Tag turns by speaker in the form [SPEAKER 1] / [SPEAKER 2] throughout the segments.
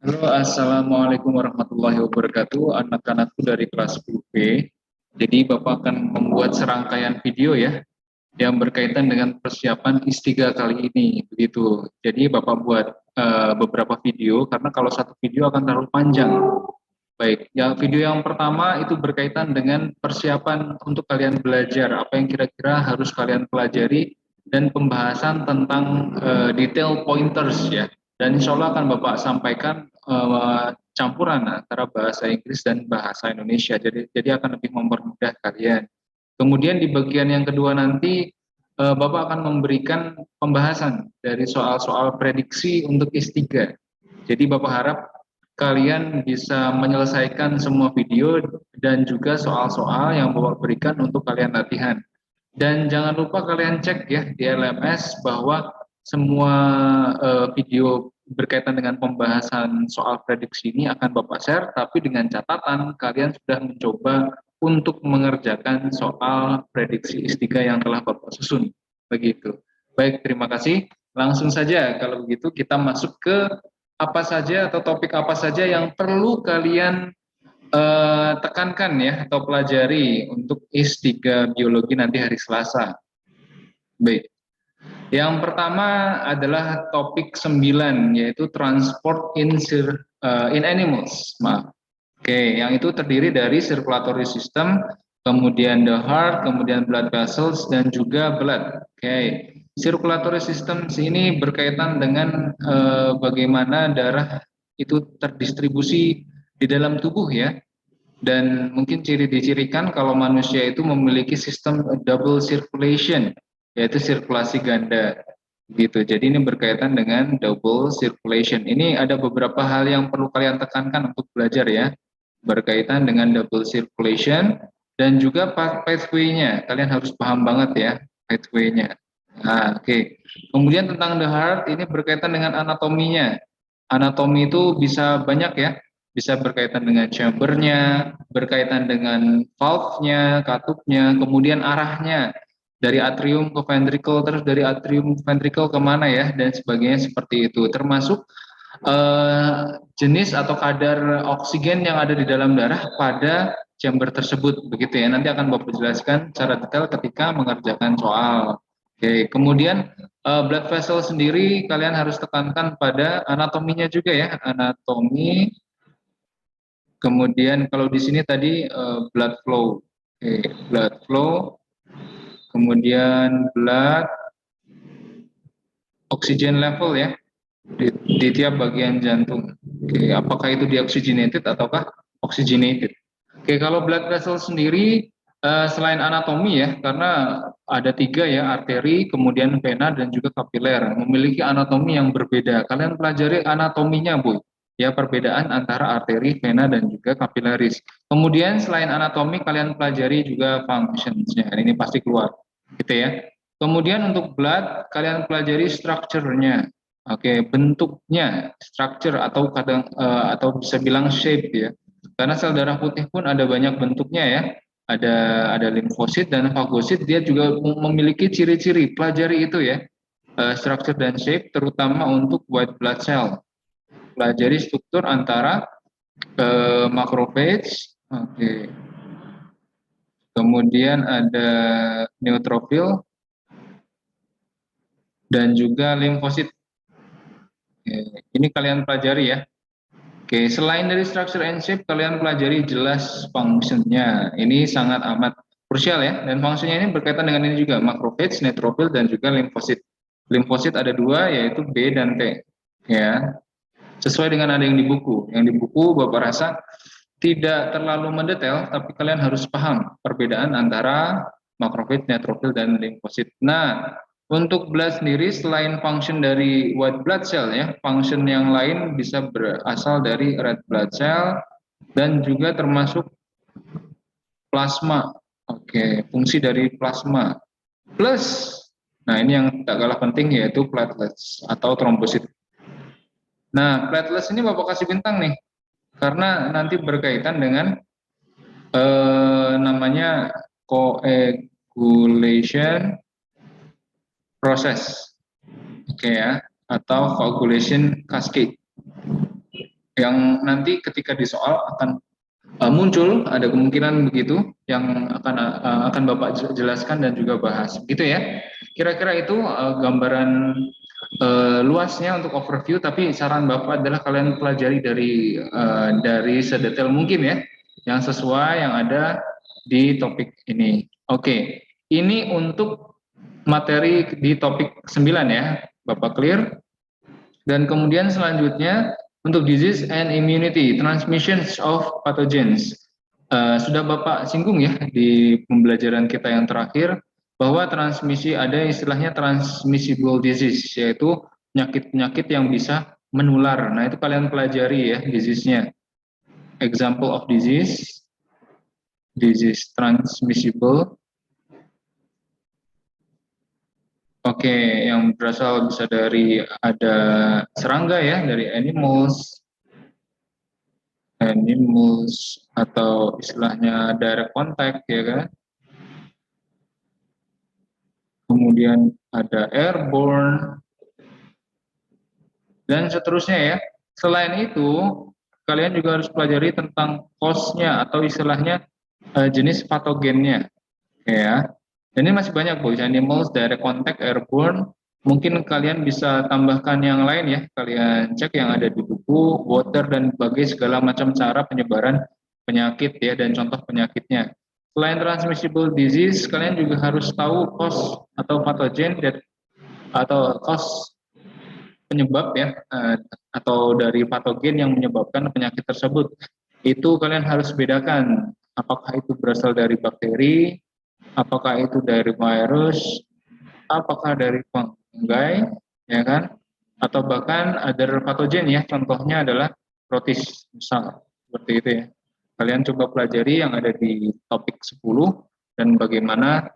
[SPEAKER 1] Halo, Assalamualaikum warahmatullahi wabarakatuh. Anak-anakku dari kelas 10B. Jadi Bapak akan membuat serangkaian video ya yang berkaitan dengan persiapan ISTIGA kali ini. Begitu. Jadi Bapak buat beberapa video karena kalau satu video akan terlalu panjang. Baik, yang video yang pertama itu berkaitan dengan persiapan untuk kalian belajar, apa yang kira-kira harus kalian pelajari dan pembahasan tentang detail pointers ya. Dan insya Allah akan Bapak sampaikan campuran antara bahasa Inggris dan bahasa Indonesia. Jadi akan lebih mempermudah kalian. Kemudian di bagian yang kedua nanti Bapak akan memberikan pembahasan dari soal-soal prediksi untuk S3. Jadi Bapak harap kalian bisa menyelesaikan semua video dan juga soal-soal yang Bapak berikan untuk kalian latihan. Dan jangan lupa kalian cek ya di LMS bahwa semua video berkaitan dengan pembahasan soal prediksi ini akan Bapak share, tapi dengan catatan kalian sudah mencoba untuk mengerjakan soal prediksi S3 yang telah Bapak susun. Begitu. Baik, terima kasih. Langsung saja kalau begitu kita masuk ke apa saja atau topik apa saja yang perlu kalian tekankan ya atau pelajari untuk S3 biologi nanti hari Selasa. Baik. Yang pertama adalah topik 9 yaitu transport in animals. Maaf. Oke, yang itu terdiri dari circulatory system, kemudian the heart, kemudian blood vessels dan juga blood. Oke. Circulatory system ini berkaitan dengan bagaimana darah itu terdistribusi di dalam tubuh ya. Dan mungkin dicirikan kalau manusia itu memiliki sistem double circulation, yaitu sirkulasi ganda. Gitu. Jadi ini berkaitan dengan double circulation. Ini ada beberapa hal yang perlu kalian tekankan untuk belajar ya. Berkaitan dengan double circulation dan juga pathway-nya. Kalian harus paham banget ya pathway-nya. Nah, oke. Kemudian tentang the heart ini berkaitan dengan anatominya. Anatomi itu bisa banyak ya, bisa berkaitan dengan chambernya, berkaitan dengan valve-nya, katupnya, kemudian arahnya dari atrium ke ventricle, terus dari atrium ventricle kemana ya, dan sebagainya seperti itu. Termasuk jenis atau kadar oksigen yang ada di dalam darah pada chamber tersebut, begitu ya. Nanti akan Bapak jelaskan secara detail ketika mengerjakan soal. Oke, kemudian blood vessel sendiri kalian harus tekankan pada anatominya juga ya, anatomi. Kemudian kalau di sini tadi blood flow, oke, blood flow, kemudian blood oxygen level ya di tiap bagian jantung. Oke, apakah itu deoxygenated ataukah oxygenated? Oke, kalau blood vessel sendiri selain anatomi ya, karena ada tiga ya, arteri, kemudian vena dan juga kapiler, memiliki anatomi yang berbeda. Kalian pelajari anatominya, Bu. Ya, perbedaan antara arteri, vena dan juga kapilaris. Kemudian selain anatomi kalian pelajari juga functions-nya. Ini pasti keluar, gitu ya. Kemudian untuk blood kalian pelajari structure-nya. Oke, bentuknya, structure atau kadang atau bisa bilang shape ya. Karena sel darah putih pun ada banyak bentuknya ya. Ada limfosit dan fagosit, dia juga memiliki ciri-ciri. Pelajari itu ya. Structure dan shape terutama untuk white blood cell. Pelajari struktur antara macrophage, oke. Kemudian ada neutrophil dan juga limfosit. Oke, ini kalian pelajari ya. Oke, selain dari structure and shape, kalian pelajari jelas function-nya. Ini sangat amat krusial ya. Dan function-nya ini berkaitan dengan ini juga, macrophage, neutrophil, dan juga limfosit. Limfosit ada dua, yaitu B dan T. Ya, sesuai dengan ada yang di buku. Yang di buku Bapak rasa tidak terlalu mendetail, tapi kalian harus paham perbedaan antara macrophage, neutrophil, dan limfosit. Nah, untuk blood sendiri selain function dari white blood cell ya, function yang lain bisa berasal dari red blood cell dan juga termasuk plasma. Oke, fungsi dari plasma. Plus, nah ini yang tak kalah penting yaitu platelets atau trombosit. Nah, platelets ini Bapak kasih bintang nih, karena nanti berkaitan dengan namanya coagulation proses, oke ya, atau coagulation cascade. yang nanti ketika di soal akan muncul, ada kemungkinan begitu yang akan Bapak jelaskan dan juga bahas, gitu ya. Kira-kira itu gambaran luasnya untuk overview, tapi saran Bapak adalah kalian pelajari dari sedetail mungkin ya, yang sesuai yang ada di topik ini. Oke, ini untuk materi di topik 9 ya, Bapak clear? Dan kemudian selanjutnya untuk disease and immunity, transmissions of pathogens. Sudah Bapak singgung ya di pembelajaran kita yang terakhir, bahwa transmisi ada istilahnya transmissible disease, yaitu penyakit-penyakit yang bisa menular. Nah itu kalian pelajari ya disease-nya. Example of disease transmissible. Oke, yang berasal bisa dari ada serangga ya, dari animals atau istilahnya direct contact ya kan. Kemudian ada airborne dan seterusnya ya. Selain itu, kalian juga harus pelajari tentang cause-nya atau istilahnya jenis patogennya ya. Dan ini masih banyak boys, animals, direct contact, airborne. Mungkin kalian bisa tambahkan yang lain ya. Kalian cek yang ada di buku, water dan berbagai segala macam cara penyebaran penyakit ya dan contoh penyakitnya. Selain transmissible disease, kalian juga harus tahu cause atau patogen atau cause penyebab ya atau dari patogen yang menyebabkan penyakit tersebut. Itu kalian harus bedakan apakah itu berasal dari bakteri, apakah itu dari virus, apakah dari fungi, ya kan? Atau bahkan ada patogen ya, contohnya adalah protis, misal seperti itu ya. Kalian coba pelajari yang ada di topik 10 dan bagaimana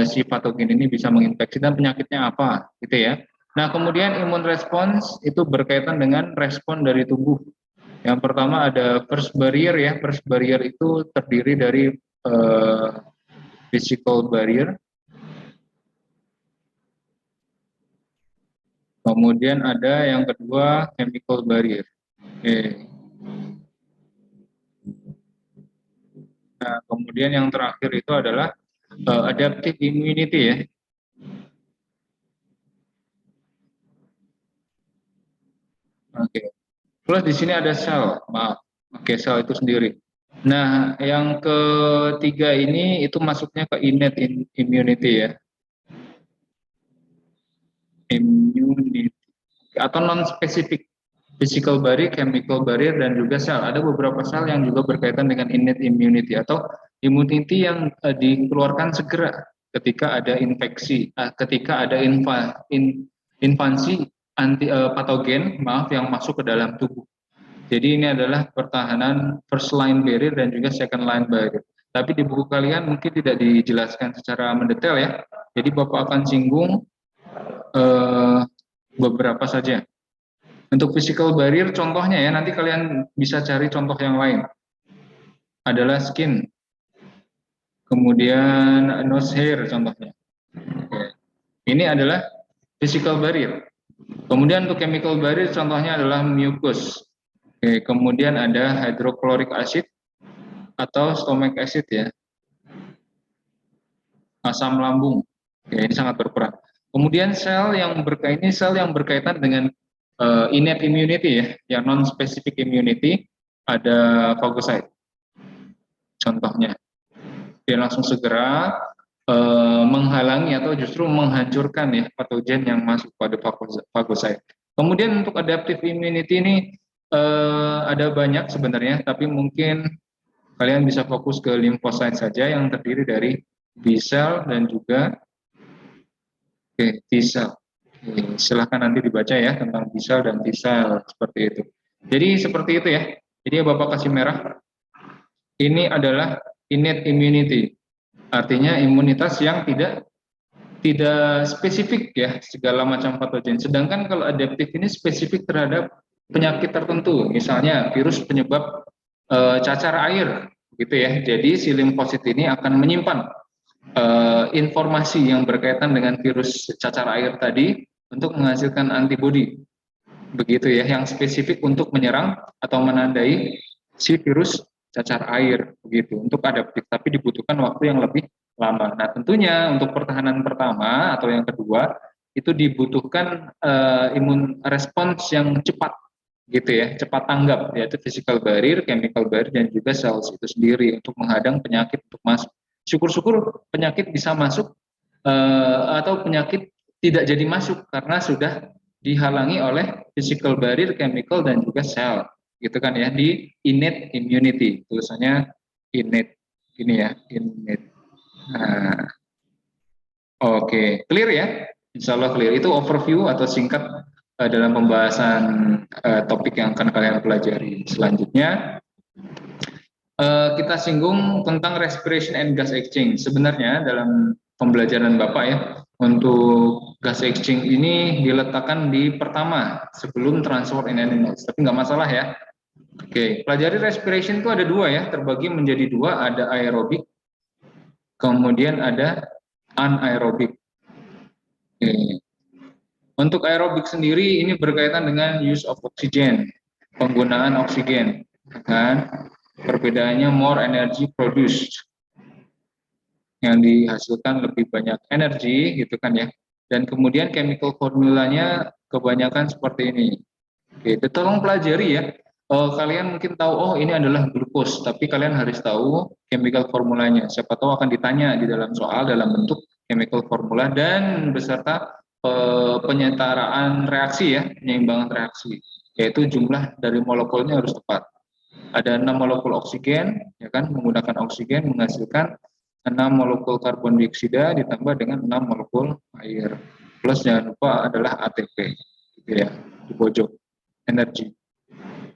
[SPEAKER 1] si patogen ini bisa menginfeksi dan penyakitnya apa, gitu ya. Nah, kemudian imun response itu berkaitan dengan respon dari tubuh. Yang pertama ada first barrier ya. First barrier itu terdiri dari physical barrier. Kemudian ada yang kedua chemical barrier. Oke. Nah, kemudian yang terakhir itu adalah adaptive immunity ya. Oke. Plus di sini ada sel, maaf. Oke, sel itu sendiri. Nah, yang ketiga ini itu masuknya ke innate immunity ya. Immunity atau non-specific physical barrier, chemical barrier, dan juga sel. Ada beberapa sel yang juga berkaitan dengan innate immunity atau immunity yang dikeluarkan segera ketika ada infeksi, ketika ada invasi patogen, maaf, yang masuk ke dalam tubuh. Jadi ini adalah pertahanan first line barrier dan juga second line barrier. Tapi di buku kalian mungkin tidak dijelaskan secara mendetail ya. Jadi Bapak akan singgung beberapa saja. Untuk physical barrier contohnya ya, nanti kalian bisa cari contoh yang lain. Adalah skin, kemudian nose hair contohnya. Ini adalah physical barrier. Kemudian untuk chemical barrier contohnya adalah mucus. Kemudian ada hydrochloric acid atau stomach acid ya. Asam lambung. Ini sangat berperan. Kemudian sel yang berkaitan dengan innate immunity ya, yang non-specific immunity, ada fagocyte. Contohnya, dia langsung segera menghalangi atau justru menghancurkan ya patogen yang masuk pada fagocyte. Kemudian untuk adaptive immunity ini ada banyak sebenarnya, tapi mungkin kalian bisa fokus ke limfosit saja yang terdiri dari B cell dan juga T cell. Silahkan nanti dibaca ya tentang B cell dan T cell seperti itu. Jadi seperti itu ya. Jadi Bapak kasih merah. Ini adalah innate immunity. Artinya imunitas yang tidak spesifik ya segala macam patogen. Sedangkan kalau adaptif ini spesifik terhadap penyakit tertentu, misalnya virus penyebab cacar air, gitu ya. Jadi si limfosit ini akan menyimpan informasi yang berkaitan dengan virus cacar air tadi untuk menghasilkan antibodi. begitu ya, yang spesifik untuk menyerang atau menandai si virus cacar air begitu untuk adaptif, tapi dibutuhkan waktu yang lebih lama. Nah, tentunya untuk pertahanan pertama atau yang kedua itu dibutuhkan imun respons yang cepat gitu ya, cepat tanggap, yaitu physical barrier, chemical barrier, dan juga cells itu sendiri untuk menghadang penyakit untuk masuk. Syukur-syukur penyakit bisa masuk atau penyakit tidak jadi masuk karena sudah dihalangi oleh physical barrier, chemical, dan juga sel gitu kan ya, di innate immunity, tulisannya innate ini ya, innate. Nah, oke, clear ya, insya Allah clear. Itu overview atau singkat dalam pembahasan topik yang akan kalian pelajari. Selanjutnya kita singgung tentang respiration and gas exchange. Sebenarnya dalam pembelajaran Bapak ya, untuk gas exchange ini diletakkan di pertama sebelum transport in animals, tapi nggak masalah ya. Oke, pelajari respiration itu ada dua ya, terbagi menjadi dua, ada aerobik, kemudian ada anaerobik. Oke. Untuk aerobik sendiri ini berkaitan dengan use of oxygen, penggunaan oksigen, kan? Perbedaannya more energy produced, yang dihasilkan lebih banyak energi gitu kan ya. Dan kemudian chemical formulanya kebanyakan seperti ini. Oke, tolong pelajari ya. Kalian mungkin tahu, oh ini adalah glukos, tapi kalian harus tahu chemical formulanya. Siapa tahu akan ditanya di dalam soal dalam bentuk chemical formula dan beserta penyetaraan reaksi ya, penyeimbangan reaksi, yaitu jumlah dari molekulnya harus tepat. Ada 6 molekul oksigen, ya kan, menggunakan oksigen menghasilkan 6 molekul karbon dioksida ditambah dengan 6 molekul air. Plus jangan lupa adalah ATP, gitu ya, di pojok energi.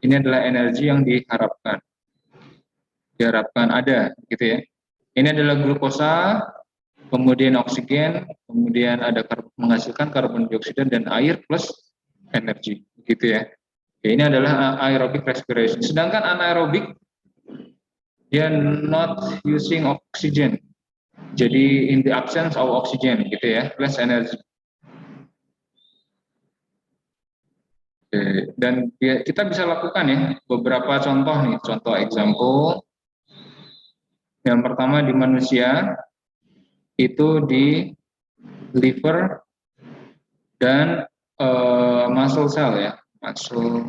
[SPEAKER 1] Ini adalah energi yang diharapkan ada, gitu ya. Ini adalah glukosa, kemudian oksigen, kemudian ada menghasilkan karbon dioksida dan air plus energi, gitu ya. Oke, ini adalah aerobic respiration. Sedangkan anaerobik dia not using oxygen. Jadi in the absence of oxygen gitu ya, plus energy. Oke, dan kita bisa lakukan ya beberapa contoh nih, contoh example. Yang pertama di manusia itu di liver dan muscle cell ya, muscle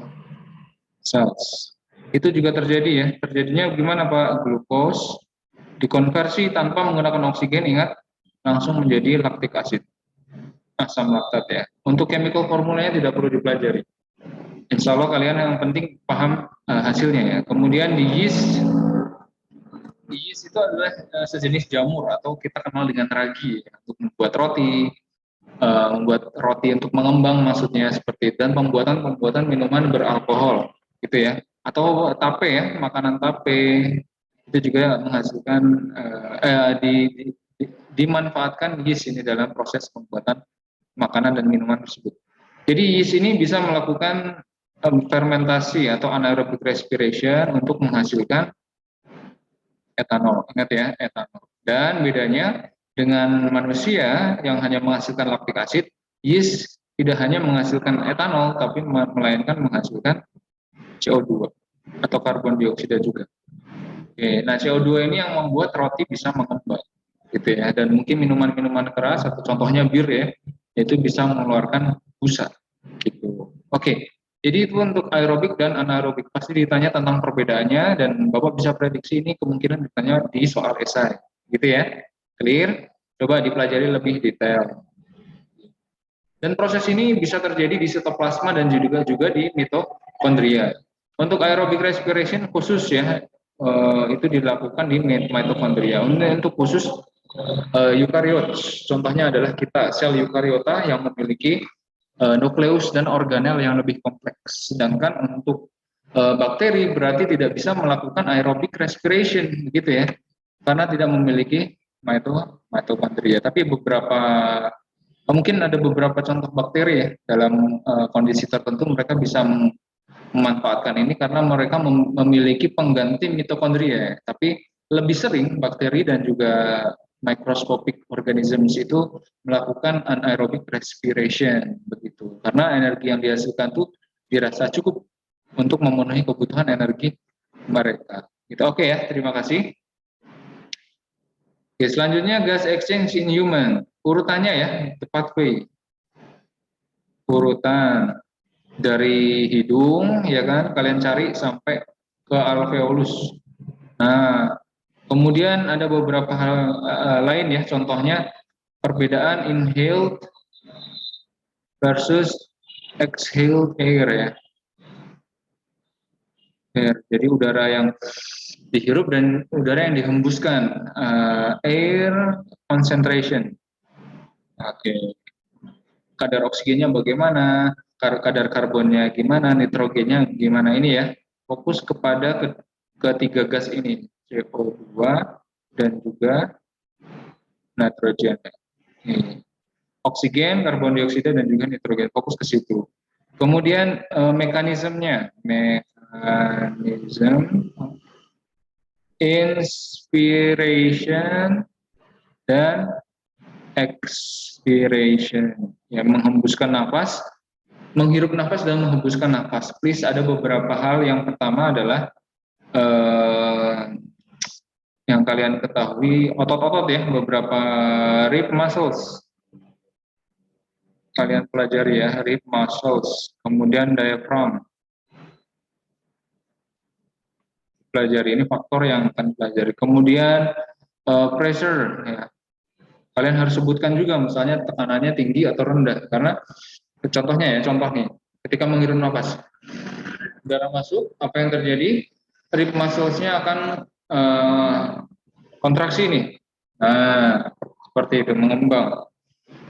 [SPEAKER 1] cells. Itu juga terjadi ya. Terjadinya gimana Pak? Glukos dikonversi tanpa menggunakan oksigen, ingat, langsung menjadi laktik acid, asam laktat ya. Untuk chemical formulanya tidak perlu dipelajari. Insya Allah kalian yang penting paham hasilnya ya. Kemudian di yeast itu adalah sejenis jamur atau kita kenal dengan ragi ya, untuk membuat roti, membuat roti untuk mengembang maksudnya seperti itu, dan pembuatan minuman beralkohol gitu ya, atau tape ya, makanan tape itu juga menghasilkan dimanfaatkan yeast ini dalam proses pembuatan makanan dan minuman tersebut. Jadi yeast ini bisa melakukan fermentasi atau anaerobic respiration untuk menghasilkan etanol. Ingat ya, etanol. Dan bedanya dengan manusia yang hanya menghasilkan laktik acid, yeast tidak hanya menghasilkan etanol, tapi melainkan menghasilkan CO2 atau karbon dioksida juga. Oke, nah CO2 ini yang membuat roti bisa mengembang, gitu ya. Dan mungkin minuman-minuman keras atau contohnya bir ya, itu bisa mengeluarkan busa, gitu. Oke, jadi itu untuk aerobik dan anaerobik. Pasti ditanya tentang perbedaannya dan Bapak bisa prediksi ini kemungkinan ditanya di soal esai, gitu ya. Clear? Coba dipelajari lebih detail. Dan proses ini bisa terjadi di sitoplasma dan juga di mitokondria. Untuk aerobic respiration khusus ya, itu dilakukan di mitokondria. Untuk khusus eukariot, contohnya adalah kita, sel eukariota yang memiliki nukleus dan organel yang lebih kompleks. Sedangkan untuk bakteri berarti tidak bisa melakukan aerobic respiration, gitu ya, karena tidak memiliki mitokondria. Tapi mungkin ada beberapa contoh bakteri ya dalam kondisi tertentu mereka bisa memanfaatkan ini karena mereka memiliki pengganti mitokondria. Tapi lebih sering bakteri dan juga microscopic organisms itu melakukan anaerobic respiration begitu. Karena energi yang dihasilkan itu dirasa cukup untuk memenuhi kebutuhan energi mereka. Gitu. Oke ya, terima kasih. Oke, selanjutnya gas exchange in human. Urutannya ya, the pathway. Urutan dari hidung, ya kan, kalian cari sampai ke alveolus. Nah, kemudian ada beberapa hal lain ya, contohnya perbedaan inhaled versus exhaled air ya. Jadi udara yang dihirup dan udara yang dihembuskan, air concentration. Oke. Kadar oksigennya bagaimana, kadar karbonnya gimana, nitrogennya gimana, ini ya. Fokus kepada ketiga gas ini, CO2 dan juga nitrogen. Ini. Oksigen, karbon dioksida dan juga nitrogen, fokus ke situ. Kemudian mekanisme inspiration dan expiration, ya, menghembuskan nafas, menghirup nafas dan menghembuskan nafas. Please, ada beberapa hal. Yang pertama adalah yang kalian ketahui, otot-otot ya, beberapa rib muscles. Kalian pelajari ya, rib muscles. Kemudian diaphragm. Pelajari, ini faktor yang akan pelajari. Kemudian pressure, ya. Kalian harus sebutkan juga misalnya tekanannya tinggi atau rendah, karena contohnya ya, contoh nih, ketika menghirup nafas, udara masuk, apa yang terjadi? Rib muscles-nya akan kontraksi nih. Nah, seperti itu, mengembang.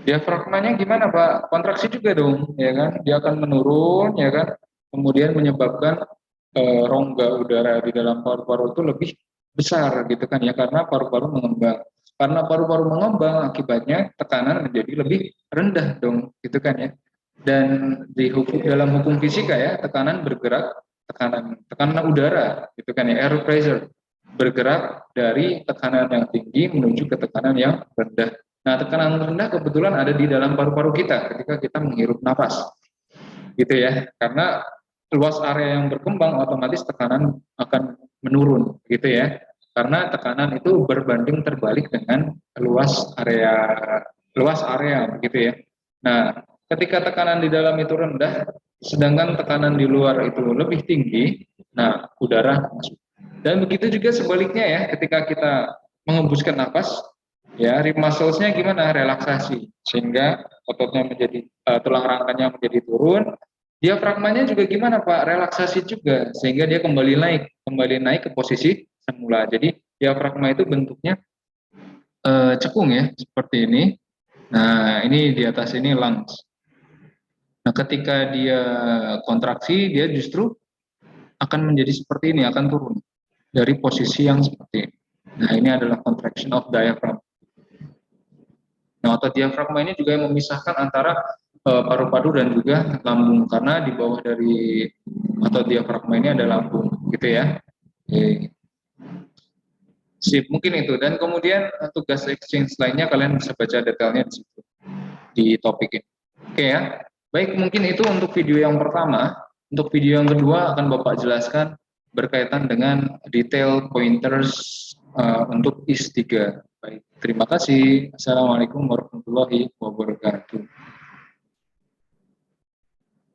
[SPEAKER 1] Diafragmanya gimana Pak? Kontraksi juga dong, ya kan? Dia akan menurun, ya kan? Kemudian menyebabkan rongga udara di dalam paru-paru itu lebih besar, gitu kan ya? Karena paru-paru mengembang. Karena paru-paru mengembang, akibatnya tekanan menjadi lebih rendah dong, gitu kan ya. Dan dalam hukum fisika ya, tekanan bergerak, tekanan udara, gitu kan ya, air pressure, bergerak dari tekanan yang tinggi menuju ke tekanan yang rendah. Nah, tekanan rendah kebetulan ada di dalam paru-paru kita ketika kita menghirup nafas, gitu ya. Karena luas area yang berkembang, otomatis tekanan akan menurun, gitu ya. Karena tekanan itu berbanding terbalik dengan luas area, gitu ya. Nah, ketika tekanan di dalam itu rendah, sedangkan tekanan di luar itu lebih tinggi, nah udara masuk. Dan begitu juga sebaliknya ya, ketika kita mengembuskan nafas, ya rib muscles-nya gimana? Relaksasi, sehingga ototnya menjadi tulang rangkanya menjadi turun. Diafragmanya juga gimana Pak? Relaksasi juga, sehingga dia kembali naik ke posisi semula. Jadi diafragma itu bentuknya cekung ya, seperti ini. Nah, ini di atas ini lungs. Nah, ketika dia kontraksi, dia justru akan menjadi seperti ini, akan turun dari posisi yang seperti ini. Nah, ini adalah contraction of diaphragm. Nah, otot diafragma ini juga yang memisahkan antara paru-paru dan juga lambung, karena di bawah dari otot diafragma ini ada lambung, gitu ya. Oke. Sip, mungkin itu. Dan kemudian tugas exchange lainnya kalian bisa baca detailnya di situ, di topik ini. Oke ya. Baik, mungkin itu untuk video yang pertama. Untuk video yang kedua akan Bapak jelaskan berkaitan dengan detail pointers untuk IS3. Baik, terima kasih. Assalamualaikum warahmatullahi wabarakatuh.